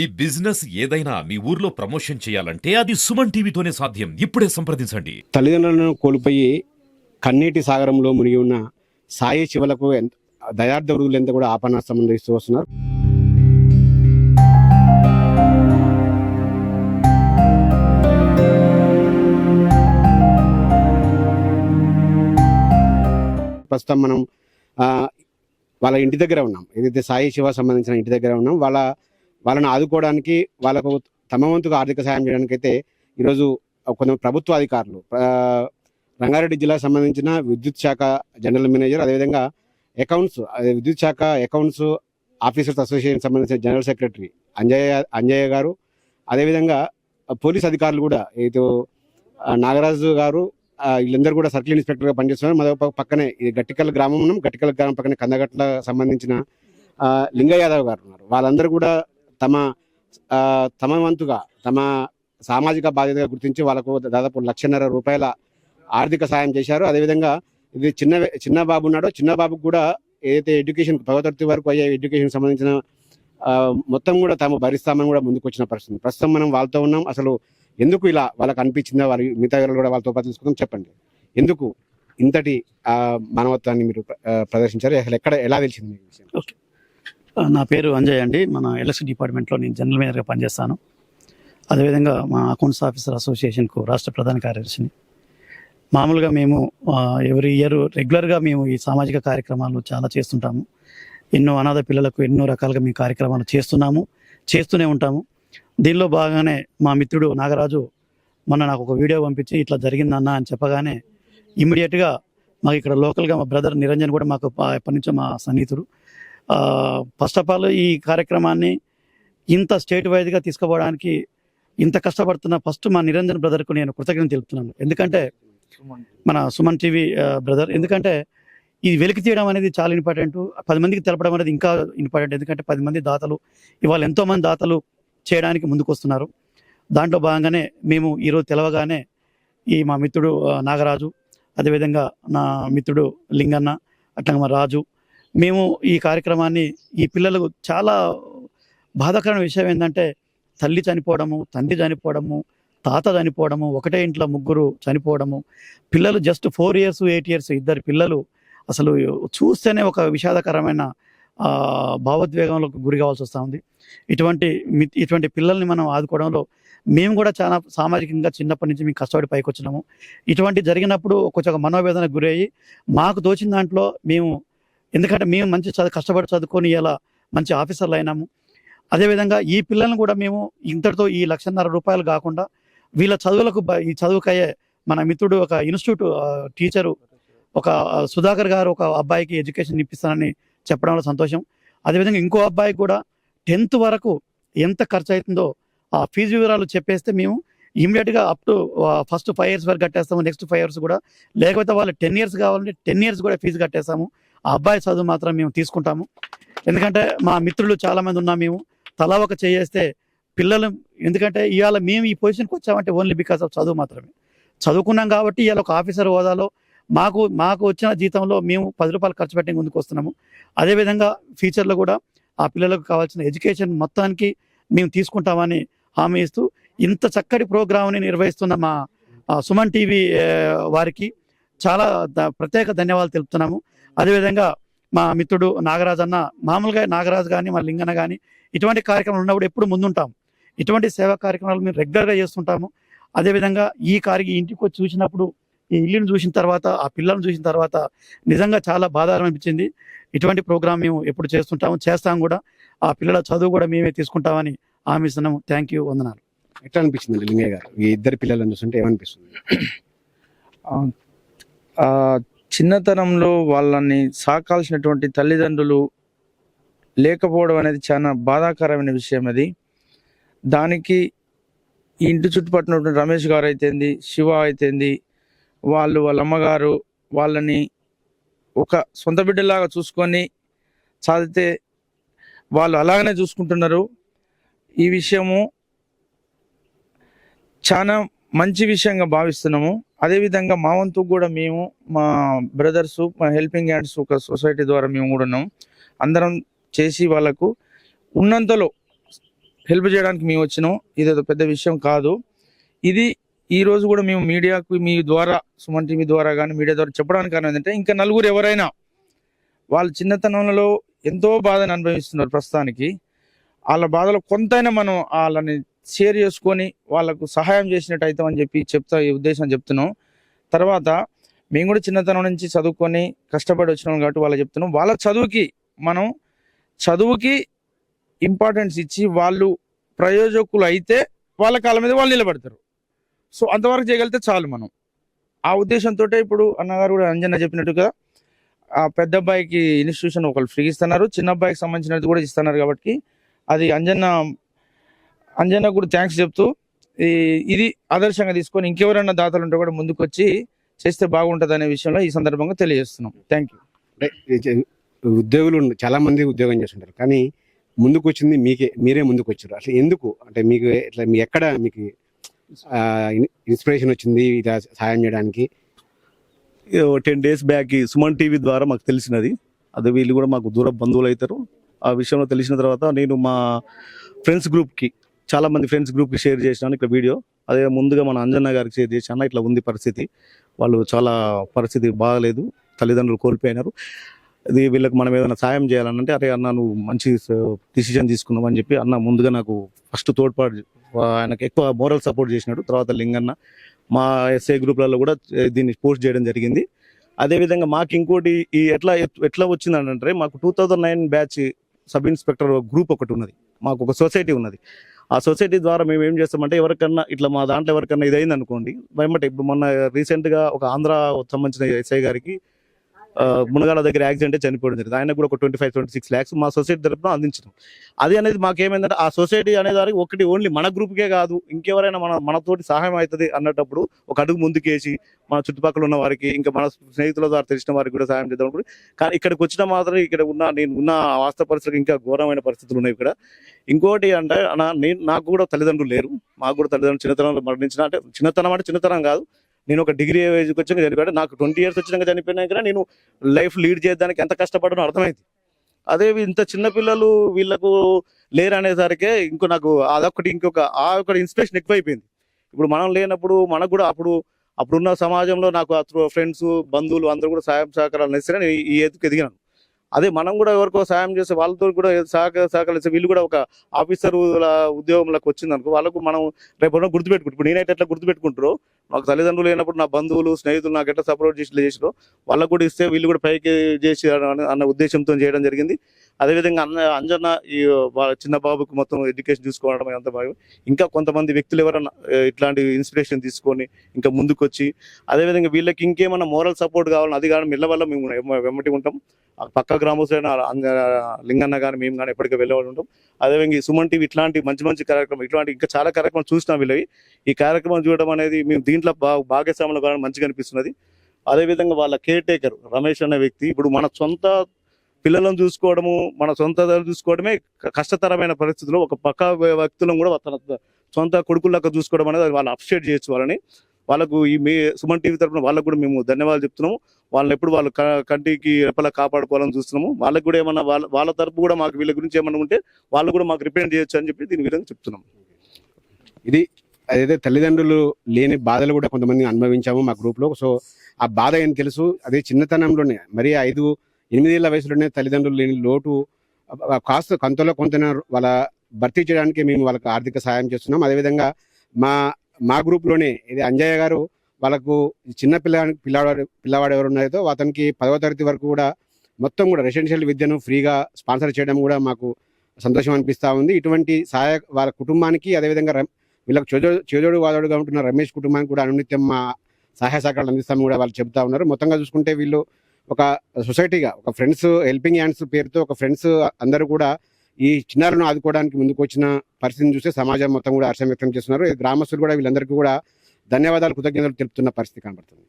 ఈ బిజినెస్ ఏదైనా మీ ఊర్లో ప్రమోషన్ చేయాలంటే అది సుమన్ టీవీతోనే సాధ్యం. ఇప్పుడే సంప్రదించండి. తల్లిదండ్రులను కోల్పోయి కన్నీటి సాగరంలో మునిగి ఉన్న సాయి శివలకు దయార్థ వృద్ధులంతా కూడా ఆపన్నాస్త్రం ఇస్తూ వస్తున్నారు. ప్రస్తుతం మనం వాళ్ళ ఇంటి దగ్గర ఉన్నాం. ఏదైతే సాయి శివ సంబంధించిన ఇంటి దగ్గర ఉన్నాం. వాళ్ళని ఆదుకోవడానికి, వాళ్ళకు తమ వంతుగా ఆర్థిక సాయం చేయడానికి అయితే ఈరోజు కొంత ప్రభుత్వ అధికారులు, రంగారెడ్డి జిల్లాకు సంబంధించిన విద్యుత్ శాఖ జనరల్ మేనేజర్, అదేవిధంగా విద్యుత్ శాఖ అకౌంట్స్ ఆఫీసర్స్ అసోసియేషన్ సంబంధించిన జనరల్ సెక్రటరీ అంజయ్య గారు, అదేవిధంగా పోలీస్ అధికారులు కూడా ఏదో నాగరాజు గారు, వీళ్ళందరూ కూడా సర్కిల్ ఇన్స్పెక్టర్గా పనిచేస్తున్నారు. మరో పక్కనే గట్టికల్ గ్రామం ఉన్నాం. గట్టికల్ గ్రామం పక్కనే కందగట్ల సంబంధించిన లింగయ్య యాదవ్ గారు ఉన్నారు. వాళ్ళందరూ కూడా తమ వంతుగా తమ సామాజిక బాధ్యతగా గుర్తించి వాళ్ళకు దాదాపు 1,50,000 రూపాయల ఆర్థిక సాయం చేశారు. అదేవిధంగా ఇది చిన్న బాబు ఉన్నాడో, చిన్న బాబుకు కూడా ఏదైతే ఎడ్యుకేషన్ 10వ తరగతి వరకు అయ్యే ఎడ్యుకేషన్ సంబంధించిన మొత్తం కూడా తాము భరిస్తామని కూడా ముందుకు వచ్చిన పరిస్థితి. ప్రస్తుతం మనం వాళ్ళతో ఉన్నాం. అసలు ఎందుకు ఇలా వాళ్ళకి అనిపించిందా, వారి మిగతా కూడా వాళ్ళతో పాటు తీసుకుందాం. చెప్పండి, ఎందుకు ఇంతటి మానవత్వాన్ని మీరు ప్రదర్శించారు? అసలు ఎలా తెలిసింది మీకు విషయం? ఓకే, నా పేరు అంజయ్ అండి. మన ఎలక్షన్ డిపార్ట్మెంట్లో నేను జనరల్ మేనేజర్గా పనిచేస్తాను. అదేవిధంగా మా అకౌంట్స్ ఆఫీసర్ అసోసియేషన్కు రాష్ట్ర ప్రధాన కార్యదర్శిని. మామూలుగా మేము ఎవ్రీ ఇయర్ రెగ్యులర్గా మేము ఈ సామాజిక కార్యక్రమాలు చాలా చేస్తుంటాము. ఎన్నో అనాథ పిల్లలకు ఎన్నో రకాలుగా మేము కార్యక్రమాలు చేస్తూనే ఉంటాము. దీనిలో భాగంగానే మా మిత్రుడు నాగరాజు మొన్న నాకు ఒక వీడియో పంపించి ఇట్లా జరిగిందన్న అని చెప్పగానే ఇమ్మీడియట్గా మాకు ఇక్కడ లోకల్గా మా బ్రదర్ నిరంజన్ కూడా మాకు ఎప్పటి నుంచో మా సన్నిహితుడు. ఫస్ట్ ఆఫ్ ఆల్ ఈ కార్యక్రమాన్ని ఇంత స్టేట్ వైజ్గా తీసుకుపోవడానికి ఇంత కష్టపడుతున్న ఫస్ట్ మా నిరంజన్ బ్రదర్కు నేను కృతజ్ఞత తెలుపుతున్నాను. ఎందుకంటే మన సుమన్ టీవీ బ్రదర్, ఎందుకంటే ఇది వెలికి తీయడం అనేది చాలా ఇంపార్టెంట్. 10 మందికి తెలపడం అనేది ఇంకా ఇంపార్టెంట్. ఎందుకంటే 10 మంది దాతలు ఇవాళ ఎంతోమంది దాతలు చేయడానికి ముందుకు వస్తున్నారు. దాంట్లో భాగంగానే మేము ఈరోజు తెలవగానే ఈ మా మిత్రుడు నాగరాజు, అదేవిధంగా నా మిత్రుడు లింగన్న, అట్లా మా రాజు, మేము ఈ కార్యక్రమాన్ని ఈ పిల్లలకు చాలా బాధాకరమైన విషయం ఏంటంటే తల్లి చనిపోవడము, తండ్రి చనిపోవడము, తాత చనిపోవడము, ఒకటే ఇంట్లో ముగ్గురు చనిపోవడము, పిల్లలు జస్ట్ 4 years 8 years ఇద్దరు పిల్లలు అసలు చూస్తేనే ఒక విషాదకరమైన భావోద్వేగంలోకి గురి కావాల్సి వస్తూ ఉంది. ఇటువంటి పిల్లల్ని మనం ఆదుకోవడంలో మేము కూడా చాలా సామాజికంగా చిన్నప్పటి నుంచి మేము కష్టపడి పైకి వచ్చినాము. ఇటువంటి జరిగినప్పుడు కొంచెం మనోవేదనకు గురయ్యి మాకు తోచిన దాంట్లో మేము, ఎందుకంటే మేము మంచి కష్టపడి చదువుకొని ఇలా మంచి ఆఫీసర్లు అయినాము. అదేవిధంగా ఈ పిల్లల్ని కూడా మేము ఇంతటితో ఈ 1,50,000 రూపాయలు కాకుండా వీళ్ళ చదువులకు ఈ చదువుకయ్యే మన మిత్రుడు ఒక ఇన్స్టిట్యూట్ టీచరు ఒక సుధాకర్ గారు ఒక అబ్బాయికి ఎడ్యుకేషన్ ఇప్పిస్తానని చెప్పడంలో సంతోషం. అదేవిధంగా ఇంకో అబ్బాయికి కూడా 10th వరకు ఎంత ఖర్చు అవుతుందో ఆ ఫీజు వివరాలు చెప్పేస్తే మేము ఇమీడియట్గా అప్ టు ఫస్ట్ 5 years వరకు కట్టేస్తాము. నెక్స్ట్ 5 years కూడా, లేకపోతే వాళ్ళు 10 years కావాలంటే 10 years కూడా ఫీజు కట్టేస్తాము. ఆ అబ్బాయి చదువు మాత్రం మేము తీసుకుంటాము. ఎందుకంటే మా మిత్రులు చాలామంది ఉన్నాం. మేము తలా ఒక చేస్తే పిల్లలు, ఎందుకంటే ఇవాళ మేము ఈ పొజిషన్కి వచ్చామంటే ఓన్లీ బికాస్ ఆఫ్ చదువు మాత్రమే. చదువుకున్నాం కాబట్టి ఇవాళ ఒక ఆఫీసర్ హోదాలో మాకు వచ్చిన జీతంలో మేము 10 రూపాయలు ఖర్చు పెట్టి ముందుకు వస్తున్నాము. అదేవిధంగా ఫ్యూచర్లో కూడా ఆ పిల్లలకు కావాల్సిన ఎడ్యుకేషన్ మొత్తానికి మేము తీసుకుంటామని హామీ ఇస్తూ ఇంత చక్కటి ప్రోగ్రామ్ని నిర్వహిస్తున్న మా సుమన్ టీవీ వారికి చాలా ప్రత్యేక ధన్యవాదాలు తెలుపుతున్నాము. అదేవిధంగా మా మిత్రుడు నాగరాజ్ అన్న, మామూలుగా నాగరాజు కానీ మా లింగన్న కానీ ఇటువంటి కార్యక్రమాలు ఉన్నప్పుడు ఎప్పుడు ముందుంటాము. ఇటువంటి సేవా కార్యక్రమాలు మేము రెగ్యులర్గా చేస్తుంటాము. అదేవిధంగా ఈ ఇంటికి వచ్చి చూసినప్పుడు, ఈ ఇల్లుని చూసిన తర్వాత, ఆ పిల్లలను చూసిన తర్వాత నిజంగా చాలా బాధాకరం అనిపించింది. ఇటువంటి ప్రోగ్రామ్ మేము ఎప్పుడు చేస్తాం కూడా. ఆ పిల్లల చదువు కూడా మేమే తీసుకుంటామని హామీ ఇస్తున్నాము. థ్యాంక్ యూ, వందనాలు. ఎట్లా అనిపించింది లింగయ్య గారు ఈ ఇద్దరు పిల్లలను చూస్తుంటే ఏమనిపిస్తుంది? చిన్నతనంలో వాళ్ళని సాకాల్సినటువంటి తల్లిదండ్రులు లేకపోవడం అనేది చాలా బాధాకరమైన విషయం. అది దానికి ఈ ఇంటి చుట్టుపక్కల రమేష్ గారు అయితేంది, శివ అయితేంది, వాళ్ళ అమ్మగారు వాళ్ళని ఒక సొంత బిడ్డలాగా చూసుకొని చదివితే వాళ్ళు అలాగనే చూసుకుంటున్నారు. ఈ విషయము చాలా మంచి విషయంగా భావిస్తున్నాము. అదేవిధంగా మా వంతు కూడా మేము, మా బ్రదర్స్, మా హెల్పింగ్ హ్యాండ్స్ ఒక సొసైటీ ద్వారా మేము కూడా ఉన్నాము. అందరం చేసి వాళ్ళకు ఉన్నంతలో హెల్ప్ చేయడానికి మేము వచ్చినాం. ఇదేదో పెద్ద విషయం కాదు. ఇది ఈ రోజు కూడా మేము మీడియాకు మీ ద్వారా, సుమన్ టీవీ ద్వారా కానీ మీడియా ద్వారా చెప్పడానికి కారణం ఏంటంటే, ఇంకా నలుగురు ఎవరైనా వాళ్ళ చిన్నతనంలో ఎంతో బాధను అనుభవిస్తున్నారు ప్రస్తుతానికి, వాళ్ళ బాధలో కొంతైనా మనం వాళ్ళని షేర్ చేసుకొని వాళ్ళకు సహాయం చేసినట్టు అవుతామని చెప్పి ఈ ఉద్దేశం చెప్తున్నాం. తర్వాత మేము కూడా చిన్నతనం నుంచి చదువుకొని కష్టపడి వచ్చినాం కాబట్టి వాళ్ళకి చెప్తున్నాం, వాళ్ళ చదువుకి ఇంపార్టెన్స్ ఇచ్చి వాళ్ళు ప్రయోజకులు అయితే వాళ్ళ కాళ్ళ మీద వాళ్ళు నిలబడతారు. సో అంతవరకు చేయగలిగితే చాలు మనం. ఆ ఉద్దేశంతో ఇప్పుడు అన్నగారు కూడా అంజన్న చెప్పినట్టుగా ఆ పెద్ద అబ్బాయికి ఇన్స్టిట్యూషన్ ఒకళ్ళు ఫ్రీ ఇస్తున్నారు, చిన్న అబ్బాయికి సంబంధించినది కూడా ఇస్తున్నారు. కాబట్టి అది అంజన్న కూడా థ్యాంక్స్ చెప్తూ ఇది ఆదర్శంగా తీసుకొని ఇంకెవరైనా దాతలు ఉంటే కూడా ముందుకు వచ్చి చేస్తే బాగుంటుంది అనే విషయంలో ఈ సందర్భంగా తెలియజేస్తున్నాం. Thank you. అంటే ఉద్యోగులు చాలా మంది ఉద్యోగం చేస్తుంటారు, కానీ ముందుకు వచ్చింది మీరే ముందుకు వచ్చారు. అసలు ఎందుకు? అంటే మీకు ఇట్లా ఎక్కడ మీకు ఇన్స్పిరేషన్ వచ్చింది ఇలా సహాయం చేయడానికి? 10 days బ్యాక్ సుమన్ టీవీ ద్వారా మాకు తెలిసినది. అదే వీళ్ళు కూడా మాకు దూర బంధువులు అవుతారు. ఆ విషయంలో తెలిసిన తర్వాత నేను మా ఫ్రెండ్స్ గ్రూప్కి, చాలా మంది ఫ్రెండ్స్ గ్రూప్కి షేర్ చేసినాను ఇక్కడ వీడియో. అదే ముందుగా మన అంజన్న గారికి షేర్ చేశాను. ఇట్లా ఉంది పరిస్థితి, వాళ్ళు చాలా పరిస్థితి బాగలేదు, తల్లిదండ్రులు కోల్పోయినారు. ఇది వీళ్ళకి మనం ఏదైనా సాయం చేయాలంటే, అరే అన్న నువ్వు మంచి డిసిజన్ తీసుకున్నావు అని చెప్పి అన్న ముందుగా నాకు ఫస్ట్ తోడ్పాటు, ఆయనకు ఎక్కువ మోరల్ సపోర్ట్ చేసినాడు. తర్వాత లింగన్న మా ఎస్ఐ గ్రూప్లలో కూడా దీన్ని పోస్ట్ చేయడం జరిగింది. అదేవిధంగా మాకు ఇంకోటి ఎట్లా వచ్చిందంటే, మాకు 2009 బ్యాచ్ సబ్ ఇన్స్పెక్టర్ గ్రూప్ ఒకటి ఉన్నది, మాకు ఒక సొసైటీ ఉన్నది. ఆ సొసైటీ ద్వారా మేము ఏం చేస్తామంటే, ఎవరికన్నా ఇట్లా మా దాంట్లో ఎవరికన్నా ఇది అయింది అనుకోండి, వెంబటే ఇప్పుడు మొన్న రీసెంట్గా ఒక ఆంధ్ర సంబంధించిన ఎస్ఐ గారికి మునగాల దగ్గర యాక్సిడెంట్ చనిపోవడం జరిగింది. ఆయన కూడా ఒక 25-26 lakhs మా సొసైటీ తరపున అందించడం. అది అనేది మాకేమైందంటే, ఆ సొసైటీ అనేదానికి ఒకటి ఓన్లీ మన గ్రూప్కే కాదు, ఇంకెవరైనా మనతోటి సహాయం అవుతుంది అన్నప్పుడు ఒక అడుగు ముందుకేసి మన చుట్టుపక్కల ఉన్న వారికి, ఇంకా మన స్నేహితుల ద్వారా తెలిసిన వారికి కూడా సహాయం చేద్దాం అనుకుంటే, కానీ ఇక్కడికి వచ్చిన మాత్రం ఇక్కడ ఉన్న వాస్తవ పరిస్థితులు ఇంకా ఘోరమైన పరిస్థితులు ఉన్నాయి ఇక్కడ. ఇంకోటి అంటే నాకు కూడా తల్లిదండ్రులు లేరు. మాకు కూడా తల్లిదండ్రులు చిన్నతనంలో మరణించిన, అంటే చిన్నతనం కాదు, నేను ఒక డిగ్రీ ఏజ్కి వచ్చాక చనిపోయాడు. నాకు 20 years వచ్చినాక చనిపోయినాక నేను లైఫ్ లీడ్ చేయడానికి ఎంత కష్టపడనో అర్థమైంది. అదే ఇంత చిన్నపిల్లలు వీళ్ళకు లేరు అనేసరికి నాకు అదొకటి ఇంకొక ఇన్స్పిరేషన్ ఎక్కువైపోయింది. ఇప్పుడు మనం లేనప్పుడు మనకు కూడా అప్పుడున్న సమాజంలో నాకు ఫ్రెండ్స్, బంధువులు అందరూ కూడా సహాయం సహకారాలు నేస్తే నేను ఈ ఎత్తుకు ఎదిగినాను. అదే మనం కూడా ఎవరికో సాయం చేస్తే వాళ్ళతో కూడా సహకరిస్తే వీళ్ళు కూడా ఒక ఆఫీసర్ ఉద్యోగంలోకి వచ్చింది అనుకో, వాళ్ళకు మనం రేపు గుర్తుపెట్టుకుంటారు. ఇప్పుడు నేనైతే ఎట్లా గుర్తుపెట్టుకుంటారో, నాకు తల్లిదండ్రులు లేనప్పుడు నా బంధువులు, స్నేహితులు నాకు ఎట్లా సపోర్ట్ చేసినారో వాళ్ళకు కూడా ఇస్తే వీళ్ళు కూడా పైకి చేసి అన్న ఉద్దేశంతో చేయడం జరిగింది. అదేవిధంగా అంజన్న ఈ చిన్న బాబుకి మొత్తం ఎడ్యుకేషన్ చూసుకోవడం అంత బాగా, ఇంకా కొంతమంది వ్యక్తులు ఎవరైనా ఇట్లాంటి ఇన్స్పిరేషన్ తీసుకొని ఇంకా ముందుకు వచ్చి, అదేవిధంగా వీళ్ళకి ఇంకేమైనా మోరల్ సపోర్ట్ కావాలని అది కానీ మిల్ల వల్ల మేము వెంబటి ఉంటాం. పక్క గ్రామస్తులైన లింగన్న కానీ మేము కానీ ఎప్పటికీ వెళ్ళేవాళ్ళు ఉంటాం. అదేవిధంగా సుమన్ టీవీ ఇట్లాంటి మంచి కార్యక్రమం, ఇట్లాంటి ఇంకా చాలా కార్యక్రమాలు చూసినాం. వీళ్ళవి ఈ కార్యక్రమం చూడడం అనేది మేము దీంట్లో భాగస్వాములు కానీ మంచిగా అనిపిస్తున్నది. అదేవిధంగా వాళ్ళ కేర్ టేకర్ రమేష్ అనే వ్యక్తి, ఇప్పుడు మన సొంత పిల్లలను చూసుకోవడము, మన సొంత చూసుకోవడమే కష్టతరమైన పరిస్థితుల్లో ఒక పక్క వ్యక్తులను కూడా తన సొంత కొడుకుల్లాగా చూసుకోవడం అనేది వాళ్ళు అప్రిషియేట్ చేయొచ్చు వాళ్ళకు ఈ సుమన్ టీవీ తరఫున వాళ్ళకు కూడా మేము ధన్యవాదాలు చెప్తున్నాము. వాళ్ళని ఎప్పుడు వాళ్ళ కంటికి రెప్పలా కాపాడుకోవాలని చూస్తున్నాము. వాళ్ళకి కూడా ఏమన్నా వాళ్ళ తరపు కూడా మాకు వీళ్ళ గురించి ఏమన్నా ఉంటే వాళ్ళు కూడా మాకు రిప్రజెంట్ చేయొచ్చు అని చెప్పి దీని విధంగా చెప్తున్నాం. ఇది అదైతే తల్లిదండ్రులు లేని బాధలు కూడా కొంతమంది అనుభవించాము మా గ్రూప్లో. సో ఆ బాధ ఏం తెలుసు, అదే చిన్నతనంలోనే మరి 5-8 ఏళ్ల వయసులోనే తల్లిదండ్రులు లేని లోటు కాస్త కొంత వాళ్ళ భర్తీ చేయడానికి మేము వాళ్ళకి ఆర్థిక సహాయం చేస్తున్నాం. అదేవిధంగా మా గ్రూప్లోనే ఇది అంజయ్య గారు వాళ్ళకు చిన్న పిల్లవాడు ఎవరు ఉన్నారో అతనికి 10వ తరగతి వరకు కూడా మొత్తం కూడా రెసిడెన్షియల్ విద్యను ఫ్రీగా స్పాన్సర్ చేయడం కూడా మాకు సంతోషం అనిపిస్తూ ఉంది. ఇటువంటి వాళ్ళ కుటుంబానికి, అదేవిధంగా వీళ్ళకి చేదోడు వాదోడుగా ఉంటున్న రమేష్ కుటుంబానికి కూడా అనునిత్యం మా సహాయ సహకారాలు అందిస్తామని కూడా వాళ్ళు చెబుతా ఉన్నారు. మొత్తంగా చూసుకుంటే వీళ్ళు ఒక సొసైటీగా, ఒక ఫ్రెండ్స్ హెల్పింగ్ హ్యాండ్స్ పేరుతో ఒక ఫ్రెండ్స్ అందరూ కూడా ఈ చిన్నారులను ఆదుకోవడానికి ముందుకు వచ్చిన పరిస్థితిని చూస్తే సమాజం మొత్తం కూడా హర్షం వ్యక్తం చేస్తున్నారు. గ్రామస్తులు కూడా వీళ్ళందరికీ కూడా ధన్యవాదాలు, కృతజ్ఞతలు తెలుపుతున్న పరిస్థితి కనబడుతుంది.